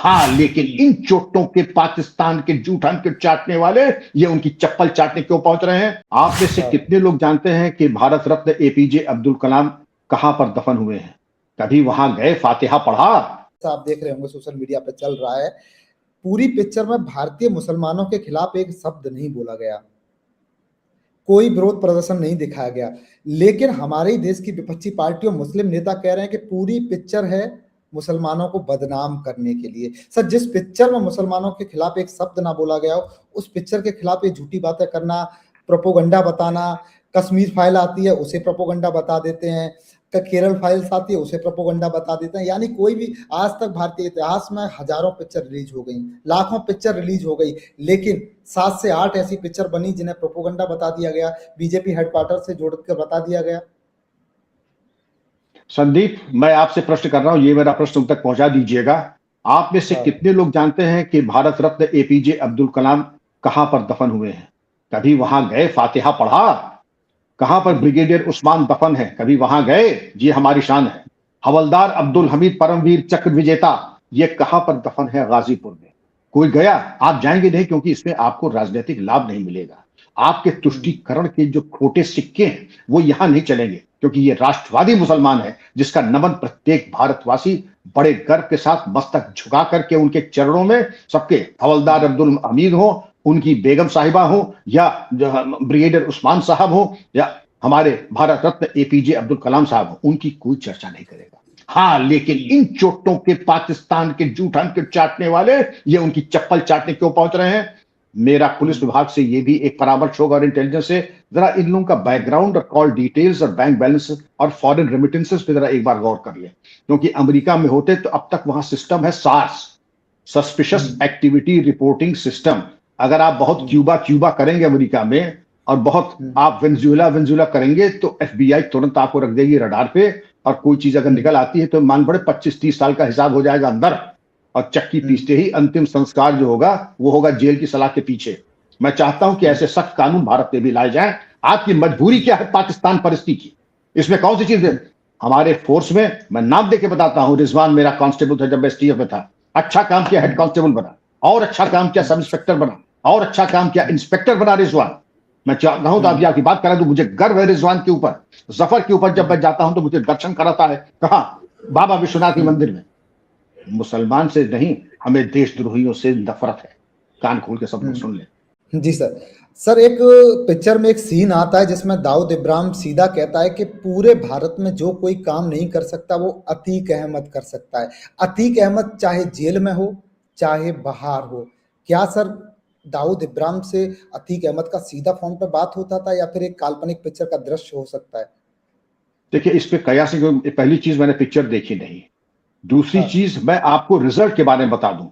हाँ, लेकिन इन चोटों के पाकिस्तान के जूठन के चाटने वाले ये उनकी चप्पल चाटने क्यों पहुंच रहे हैं? आप में से हाँ। कितने लोग जानते हैं कि भारत रत्न एपीजे अब्दुल कलाम कहां पर दफन हुए हैं? कभी वहां गए, फातिहा पढ़ा? आप देख रहे होंगे सोशल मीडिया पे चल रहा है, पूरी पिक्चर में भारतीय मुसलमानों के खिलाफ एक शब्द नहीं बोला गया, कोई विरोध प्रदर्शन नहीं दिखाया गया। लेकिन हमारे ही देश की विपक्षी पार्टियों, मुस्लिम नेता कह रहे हैं कि पूरी पिक्चर है मुसलमानों को बदनाम करने के लिए। सर, जिस पिक्चर में मुसलमानों के खिलाफ एक शब्द ना बोला गया हो, उस पिक्चर के खिलाफ ये झूठी बातें करना, प्रोपोगंडा बताना, कश्मीर फाइल आती है उसे प्रोपोगंडा बता देते हैं, केरल फाइल्स आती है उसे प्रोपोगंडा बता देते हैं। यानी कोई भी, आज तक भारतीय इतिहास में हजारों पिक्चर रिलीज हो गई, लाखों पिक्चर रिलीज हो गई, लेकिन 7 से 8 ऐसी पिक्चर बनी जिन्हें प्रोपोगंडा बता दिया गया, बीजेपी हेडक्वार्टर से जोड़कर बता दिया गया। संदीप, मैं आपसे प्रश्न कर रहा हूं, ये मेरा प्रश्न उन तक पहुंचा दीजिएगा। आप में से हाँ। कितने लोग जानते हैं कि भारत रत्न एपीजे अब्दुल कलाम कहां पर दफन हुए हैं? कभी वहां गए, फातिहा पढ़ा? कहां पर ब्रिगेडियर उस्मान दफन है? कभी वहां गए? ये हमारी शान है। हवलदार अब्दुल हमीद परमवीर चक्र विजेता, ये कहां पर दफन है? गाजीपुर में। कोई गया? आप जाएंगे नहीं, क्योंकि इसमें आपको राजनीतिक लाभ नहीं मिलेगा। आपके तुष्टीकरण के जो खोटे सिक्के हैं वो यहां नहीं चलेंगे, क्योंकि ये राष्ट्रवादी मुसलमान है जिसका नमन प्रत्येक भारतवासी बड़े गर्व के साथ मस्तक झुका करके उनके चरणों में, सबके, हवलदार अब्दुल हमीद हो, उनकी बेगम साहिबा हो, या ब्रिगेडियर उस्मान साहब हो, या हमारे भारत रत्न एपीजे अब्दुल कलाम साहब हो, उनकी कोई चर्चा नहीं करेगा। हाँ, लेकिन इन चोटों के पाकिस्तान के जूठन के चाटने वाले ये उनकी चप्पल चाटने क्यों पहुंच रहे हैं? मेरा पुलिस विभाग से ये भी एक परामर्श होगा और इंटेलिजेंस से, जरा इन लोगों का बैकग्राउंड और कॉल डिटेल्स और बैंक बैलेंस और फॉरेन रेमिटेंसेस पे जरा एक बार गौर कर ले, क्योंकि अमेरिका में होते तो अब तक वहां सिस्टम है SARS, suspicious activity reporting system. अगर आप बहुत क्यूबा क्यूबा करेंगे अमेरिका में, और बहुत आप वेनेजुएला वेनेजुएला करेंगे, तो एफबीआई तुरंत आपको रख देगी रडार पे, और कोई चीज अगर निकल आती है तो मान बड़े 25-30 साल का हिसाब हो जाएगा अंदर, और चक्की पीसते ही अंतिम संस्कार जो होगा वो होगा जेल की सलाह के पीछे। मैं चाहता हूं कि ऐसे सख्त कानून भारत में भी लाए जाएं। आपकी मजबूरी क्या है पाकिस्तान परिस्थिति की? इसमें कौन सी चीज है? हमारे फोर्स में, मैं नाम देके बताता हूं, रिजवान मेरा कांस्टेबल था जब एसटीएफ में था, अच्छा काम किया, हेड कांस्टेबल बना, और अच्छा काम किया सब इंस्पेक्टर बना, और अच्छा काम किया इंस्पेक्टर बना रिजवान। मैं चाहता हूं तो आप आपकी बात करा दूं, मुझे गर्व है रिजवान के ऊपर, जफर के ऊपर। जब मैं जाता हूं तो मुझे दर्शन कराता है, कहा, बाबा विश्वनाथ के मंदिर में। मुसलमान से नहीं, हमें देशद्रोहियों से नफरत है। कान खोल के सब लोग सुन ले। जी सर। सर, एक पिक्चर में एक सीन आता है जिसमें दाऊद इब्राहिम सीधा कहता है कि पूरे भारत में जो कोई काम नहीं कर सकता वो अतीक अहमद कर सकता है। अतीक अहमद चाहे जेल में हो चाहे बाहर हो, क्या सर दाऊद इब्राहिम से अतीक अहमद का सीधा फोन पर बात होता था, या फिर एक काल्पनिक पिक्चर का दृश्य हो सकता है? देखिए, इस पे कयास, पहली चीज मैंने पिक्चर देखी नहीं। दूसरी हाँ। चीज, मैं आपको रिजल्ट के बारे में बता दूं।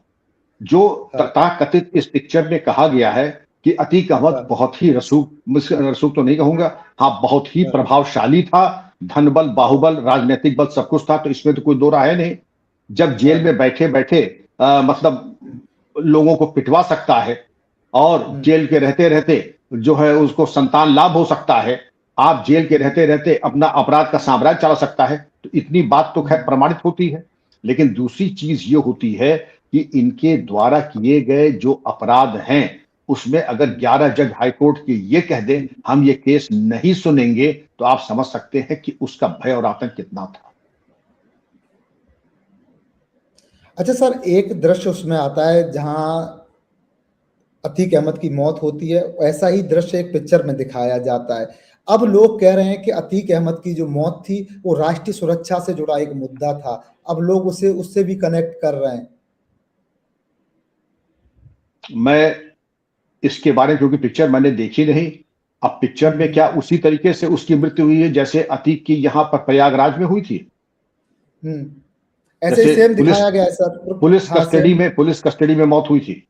जो हाँ। तथाकथित इस पिक्चर में कहा गया है कि अतीक अहमद हाँ। बहुत ही रसूख, रसूख तो नहीं कहूंगा, हाँ बहुत ही हाँ। प्रभावशाली था, धन बल बाहुबल राजनीतिक बल सब कुछ था, तो इसमें तो कोई दो राय है नहीं। जब जेल में हाँ। बैठे बैठे मतलब लोगों को पिटवा सकता है, और जेल के रहते रहते जो है उसको संतान लाभ हो सकता है, आप जेल के रहते रहते अपना अपराध का साम्राज्य चला सकता है, तो इतनी बात तो खैर प्रमाणित होती है। लेकिन दूसरी चीज ये होती है कि इनके द्वारा किए गए जो अपराध हैं, उसमें अगर 11 जज हाईकोर्ट के ये कह दें हम ये केस नहीं सुनेंगे, तो आप समझ सकते हैं कि उसका भय और आतंक कितना था। अच्छा सर, एक दृश्य उसमें आता है जहां अतीक अहमद की मौत होती है, ऐसा ही दृश्य एक पिक्चर में दिखाया जाता है। अब लोग कह रहे हैं कि अतीक अहमद की जो मौत थी वो राष्ट्रीय सुरक्षा से जुड़ा एक मुद्दा था। अब लोग उसे उससे भी कनेक्ट कर रहे हैं। मैं इसके बारे में, क्योंकि पिक्चर मैंने देखी नहीं, अब पिक्चर में क्या उसी तरीके से उसकी मृत्यु हुई है जैसे अतीक की यहां पर प्रयागराज में हुई थी? ऐसे ही जैसे सेम पुलिस दिखाया गया है सर। पुलिस हाँ, कस्टडी सेम। में पुलिस कस्टडी में मौत हुई थी,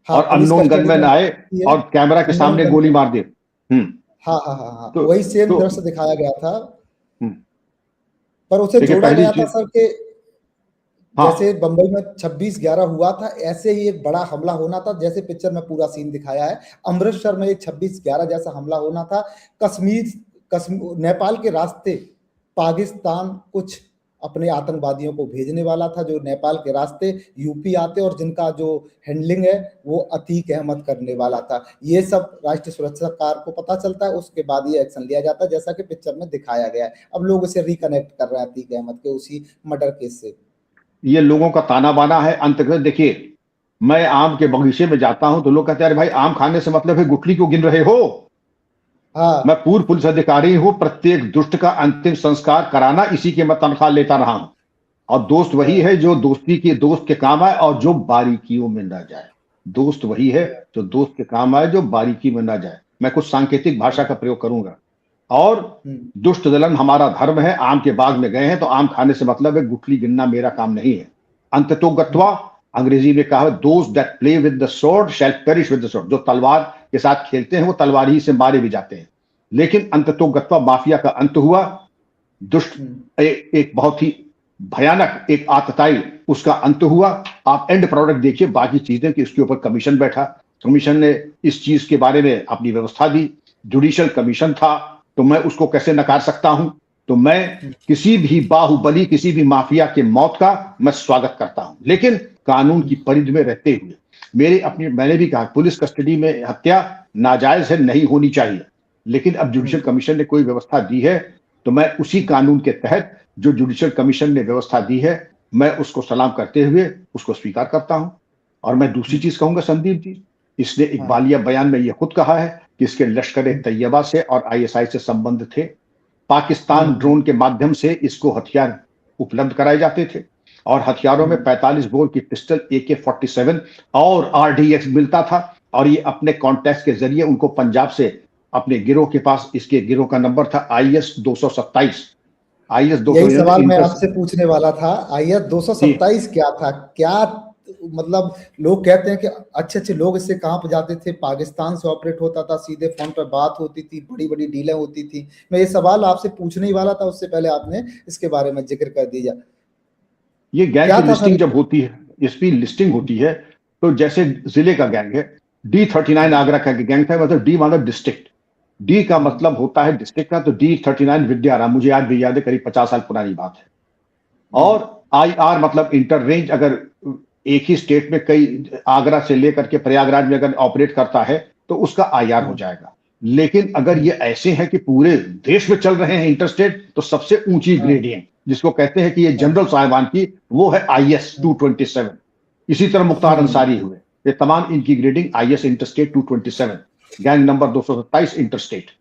हाँ, और पुलिस अननोन कस्टडी में गनमैन आए है। और कैमरा के अननोन सामने गोली गन। मार दी। हम्म। हाँ, हाँ, हाँ, हाँ, तो वही सेम तो दृश्य दिखाया गया था। हम्म, पर उसे देखिए जोड़ा पहली गया था चीज, सर कि जैसे हाँ, बंबई में 26/11 हुआ था, ऐसे ही एक बड़ा हमला होना था, जैसे पिक्चर में पूरा सीन दिखाया है। अमृतसर में एक 26/11 जैसा हमला होना था। कश्मीर, नेपाल के रास्ते पाकिस्तान कुछ अपने आतंकवादियों को भेजने वाला था, जो नेपाल के रास्ते यूपी आते और जिनका जो हैंडलिंग है वो अतीक अहमद करने वाला था। ये सब राष्ट्रीय सुरक्षा कार को पता चलता है, उसके बाद ये एक्शन लिया जाता है, जैसा कि पिक्चर में दिखाया गया है। अब लोग इसे रिकनेक्ट कर रहे हैं अतीक अहमद के उसी मर्डर केस से। ये लोगों का ताना बाना है। अंततः देखिए, मैं आम के बगीचे में जाता हूं तो लोग कहते हैं अरे भाई आम खाने से मतलब है गुठली क्यों गिन रहे हो। हाँ। मैं पूर्व पुलिस अधिकारी हूं, प्रत्येक दुष्ट का अंतिम संस्कार कराना इसी के मैं तनख्वाह लेता रहा हूं। और दोस्त वही है जो दोस्ती के दोस्त के काम आए और जो बारीकियों में न जाए। दोस्त वही है जो दोस्त के काम आए, जो बारीकी में न जाए। मैं कुछ सांकेतिक भाषा का प्रयोग करूंगा। और दुष्ट दलन हमारा धर्म है। आम के बाग में गए हैं तो आम खाने से मतलब है गुठली गिनना मेरा काम नहीं है। अंततोगत्वा अंग्रेजी में कहा, those that play with the sword shall perish with the sword. जो तलवार के साथ खेलते हैं वो तलवार ही से मारे भी जाते हैं। लेकिन अंततोगत्वा माफिया का अंत हुआ। दुष्ट एक बहुत ही भयानक एक आतताई उसका अंत हुआ। आप एंड प्रोडक्ट देखिए, बाकी चीजें कि उसके ऊपर कमीशन बैठा। कमीशन ने इस चीज के बारे में अपनी व्यवस्था दी। जुडिशियल कमीशन था तो मैं उसको कैसे नकार सकता हूं। तो मैं किसी भी बाहुबली, किसी भी माफिया के मौत का मैं स्वागत करता हूं, लेकिन कानून की परिधि में रहते हुए। मैंने भी कहा पुलिस कस्टडी में हत्या नाजायज है, नहीं होनी चाहिए। लेकिन अब जुडिशियल कमीशन ने कोई व्यवस्था दी है तो मैं उसी कानून के तहत जो जुडिशियल कमीशन ने व्यवस्था दी है मैं उसको सलाम करते हुए उसको स्वीकार करता हूं। और मैं दूसरी चीज कहूंगा संदीप जी, इसने इकबालिया बयान में यह खुद कहा है कि इसके लश्कर तैयबा से और आईएसआई से संबंध थे। पाकिस्तान ड्रोन के माध्यम से इसको हथियार उपलब्ध कराए जाते थे और हथियारों में 45 बोर की पिस्टल AK-47 और RDX मिलता था। और ये अपने कॉन्टैक्ट के जरिए उनको पंजाब से अपने गिरोह के पास, इसके गिरोह का नंबर था IS 227। यही सवाल मैं आपसे पूछने वाला था। IS 227 क्या था? क्या मतलब लोग कहते हैं कि अच्छे अच्छे लोग इससे कहां पर जाते थे, पाकिस्तान से ऑपरेट होता था, सीधे फोन पर बात होती थी, बड़ी बड़ी डीलें होती थी। मैं ये सवाल आपसे पूछने ही वाला था, उससे पहले आपने इसके बारे में जिक्र कर दिया। ये गैंग की लिस्टिंग जब होती है, इसकी लिस्टिंग होती है तो जैसे जिले का गैंग है, D39 आगरा का गैंग था, मतलब D मतलब डिस्ट्रिक्ट, D का मतलब होता है डिस्ट्रिक्ट का, तो D39 विद्याराम, मुझे आज भी याद है, करीब 50 साल पुरानी बात है। और IR मतलब इंटर रेंज। अगर एक ही स्टेट में कई, आगरा से लेकर के प्रयागराज में अगर ऑपरेट करता है तो उसका IR हो जाएगा। लेकिन अगर ये ऐसे हैं कि पूरे देश में चल रहे हैं इंटरस्टेट, तो सबसे ऊंची ग्रेडियंट जिसको कहते हैं कि ये जनरल साहिबान की, वो है IS 227। इसी तरह मुख्तार अंसारी हुए, ये तमाम इनकी grading IS interstate 227, gang number 227 interstate.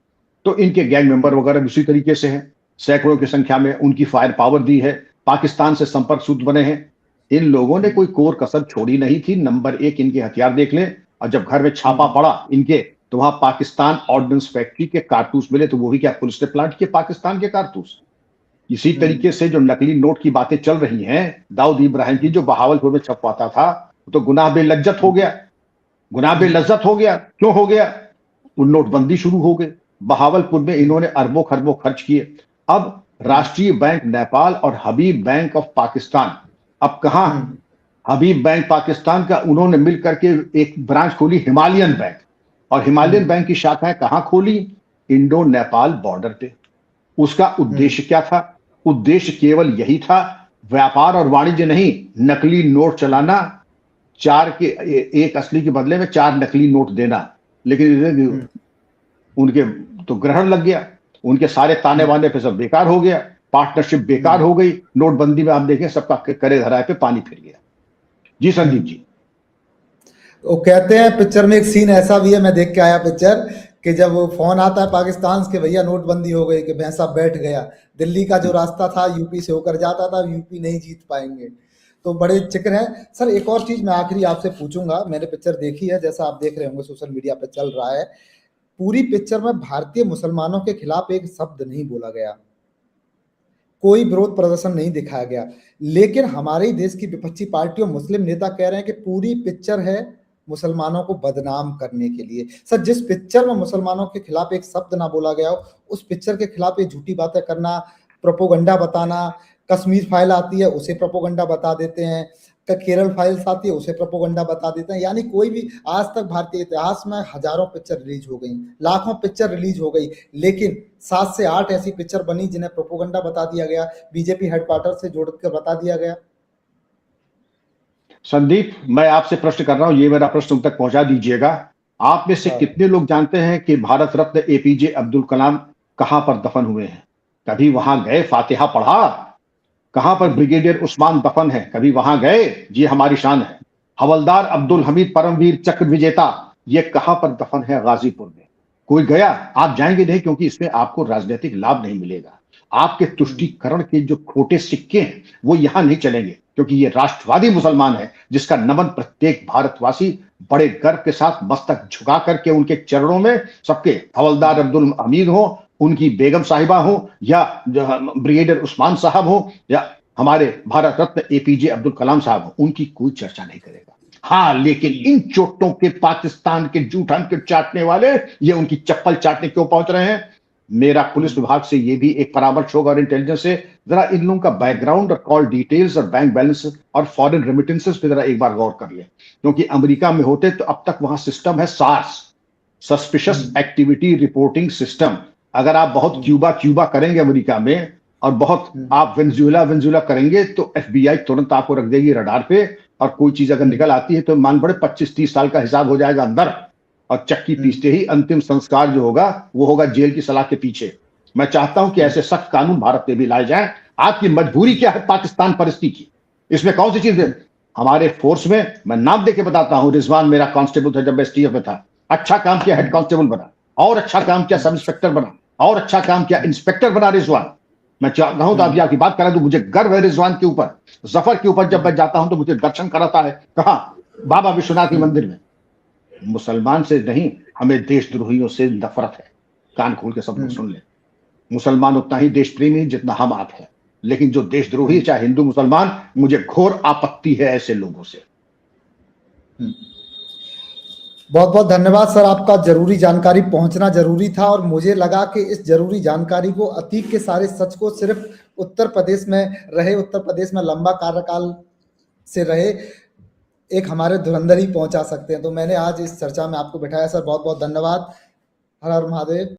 तो इनके गैंग मेंबर वगैरह उसी तरीके से हैं, सैकड़ों की संख्या में उनकी फायर पावर दी है, पाकिस्तान से संपर्क सूत्र बने हैं। इन लोगों ने कोई कोर कसर छोड़ी नहीं थी। नंबर एक, इनके हथियार देख लें, और जब घर में छापा पड़ा इनके तो वहां पाकिस्तान ऑर्डिनेंस फैक्ट्री के कारतूस मिले। तो वो भी क्या पुलिस ने प्लांट किए पाकिस्तान के कारतूस। इसी तरीके से जो नकली नोट की बातें चल रही हैं, दाऊद इब्राहिम की जो बहावलपुर में छपवाता था, तो गुनाह बेलज्जत हो गया। गुनाह बेलज्जत हो गया, क्यों हो गया? वो नोटबंदी शुरू हो गई, बहावलपुर में इन्होंने अरबों खरबों खर्च किए। अब राष्ट्रीय बैंक नेपाल और हबीब बैंक ऑफ पाकिस्तान, अब कहां हबीब बैंक पाकिस्तान का उन्होंने मिलकर के एक ब्रांच खोली, हिमालयन बैंक। और हिमालयन बैंक की शाखाएं कहां खोली? इंडो नेपाल बॉर्डर पे। उसका उद्देश्य क्या था? उद्देश्य केवल यही था, व्यापार और वाणिज्य नहीं, नकली नोट चलाना, एक असली के बदले में 4 नकली नोट देना। लेकिन उनके तो ग्रहण लग गया, उनके सारे ताने वाने पे सब बेकार हो गया, पार्टनरशिप बेकार हो गई। नोटबंदी में आप देखें सबका करे धराए पे पानी फिर गया। जी संदीप जी। वो कहते हैं पिक्चर में एक सीन ऐसा भी है, मैं देख के आया पिक्चर, कि जब वो फोन आता है पाकिस्तान के, भैया नोटबंदी हो गई, कि भैंसा बैठ गया, दिल्ली का जो रास्ता था यूपी से होकर जाता था, यूपी नहीं जीत पाएंगे। तो बड़े चिक्र है सर। एक और चीज मैं आखिरी आपसे पूछूंगा, मैंने पिक्चर देखी है, जैसा आप देख रहे होंगे सोशल मीडिया पे चल रहा है। पूरी पिक्चर में भारतीय मुसलमानों के खिलाफ एक शब्द नहीं बोला गया, कोई विरोध प्रदर्शन नहीं दिखाया गया। लेकिन हमारे देश की विपक्षी पार्टियों, मुस्लिम नेता कह रहे हैं कि पूरी पिक्चर है मुसलमानों को बदनाम करने के लिए। सर, जिस पिक्चर में मुसलमानों के खिलाफ एक शब्द ना बोला गया हो, उस पिक्चर के खिलाफ ये झूठी बातें करना, प्रोपोगंडा बताना, कश्मीर फाइल आती है उसे प्रोपोगंडा बता देते हैं, का केरल फाइल्स आती है, उसे प्रोपोगंडा बता देते हैं। यानी कोई भी आज तक भारतीय इतिहास में हजारों पिक्चर रिलीज हो गई, लाखों पिक्चर रिलीज हो गई, लेकिन 7 से 8 ऐसी पिक्चर बनी जिन्हें प्रोपोगंडा बता दिया गया, बीजेपी हेडक्वार्टर से जोड़कर बता दिया गया। संदीप, मैं आपसे प्रश्न कर रहा हूं, ये मेरा प्रश्न उन तक पहुंचा दीजिएगा। आप में से हाँ। कितने लोग जानते हैं कि भारत रत्न एपीजे अब्दुल कलाम कहां पर दफन हुए हैं? कभी वहां गए, फातिहा पढ़ा? कहां पर ब्रिगेडियर उस्मान दफन है? कभी वहां गए? ये हमारी शान है। हवलदार अब्दुल हमीद परमवीर चक्र विजेता, ये कहां पर दफन है? गाजीपुर में। कोई गया? आप जाएंगे नहीं, क्योंकि इसमें आपको राजनीतिक लाभ नहीं मिलेगा। आपके तुष्टीकरण के जो खोटे सिक्के हैं वो यहां नहीं चलेंगे, क्योंकि ये राष्ट्रवादी मुसलमान है जिसका नमन प्रत्येक भारतवासी बड़े गर्व के साथ मस्तक झुका करके उनके चरणों में, सबके, हवलदार अब्दुल हमीद हो, उनकी बेगम साहिबा हो, या ब्रिगेडियर उस्मान साहब हो, या हमारे भारत रत्न एपीजे अब्दुल कलाम साहब हो, उनकी कोई चर्चा नहीं करेगा। हाँ, लेकिन इन चोटों के, पाकिस्तान के जूठन के चाटने वाले, ये उनकी चप्पल चाटने क्यों पहुंच रहे हैं? मेरा पुलिस विभाग से ये भी एक परामर्श होगा और इंटेलिजेंस से, जरा इन लोगों का बैकग्राउंड और कॉल डिटेल्स और बैंक बैलेंस और फॉरेन रेमिटेंसेस पे जरा एक बार गौर कर ले, क्योंकि अमेरिका में होते तो अब तक वहां सिस्टम है SARS, suspicious activity reporting system. अगर आप बहुत क्यूबा करेंगे अमेरिका में, और बहुत आप वेनेजुएला करेंगे, तो एफबीआई तुरंत आपको रख देगी रडार पे, और कोई चीज अगर निकल आती है तो मान बड़े 25-30 साल का हिसाब हो जाएगा अंदर, और चक्की पीसते ही अंतिम संस्कार जो होगा वो होगा जेल की सलाह के पीछे। मैं चाहता हूं कि ऐसे सख्त कानून भारत में भी लाए जाएं। आपकी मजबूरी क्या है पाकिस्तान परिस्थिति की? इसमें कौन सी चीज है? हमारे फोर्स में, मैं नाम देके बताता हूं, रिजवान मेरा कांस्टेबल था जब एसटीएफ में था, अच्छा काम किया, हेड कांस्टेबल बना, और अच्छा काम किया सब इंस्पेक्टर बना, और अच्छा काम किया इंस्पेक्टर बना रिजवान। मैं चाहता हूं तो आप आपकी बात करा दूं, मुझे गर्व है रिजवान के ऊपर, जफर के ऊपर। जब मैं जाता हूं तो मुझे दर्शन कराता है, कहां? बाबा विश्वनाथ के मंदिर में। मुसलमान से नहीं, हमें देशद्रोहियों से नफरत है। कान खोल के सब लोग सुन ले, मुसलमान उतना ही देश प्रेमी जितना हम आप हैं, लेकिन जो देशद्रोही, चाहे हिंदू मुसलमान, मुझे घोर आपत्ति है ऐसे लोगों से। बहुत बहुत धन्यवाद सर, आपका जरूरी जानकारी पहुंचना जरूरी था, और मुझे लगा कि इस जरूरी जानकारी को, अतीक के सारे सच को सिर्फ उत्तर प्रदेश में रहे, उत्तर प्रदेश में लंबा कार्यकाल से रहे एक हमारे धुरंधर ही पहुंचा सकते हैं। तो मैंने आज इस चर्चा में आपको बिठाया सर, बहुत बहुत धन्यवाद। हर हर महादेव।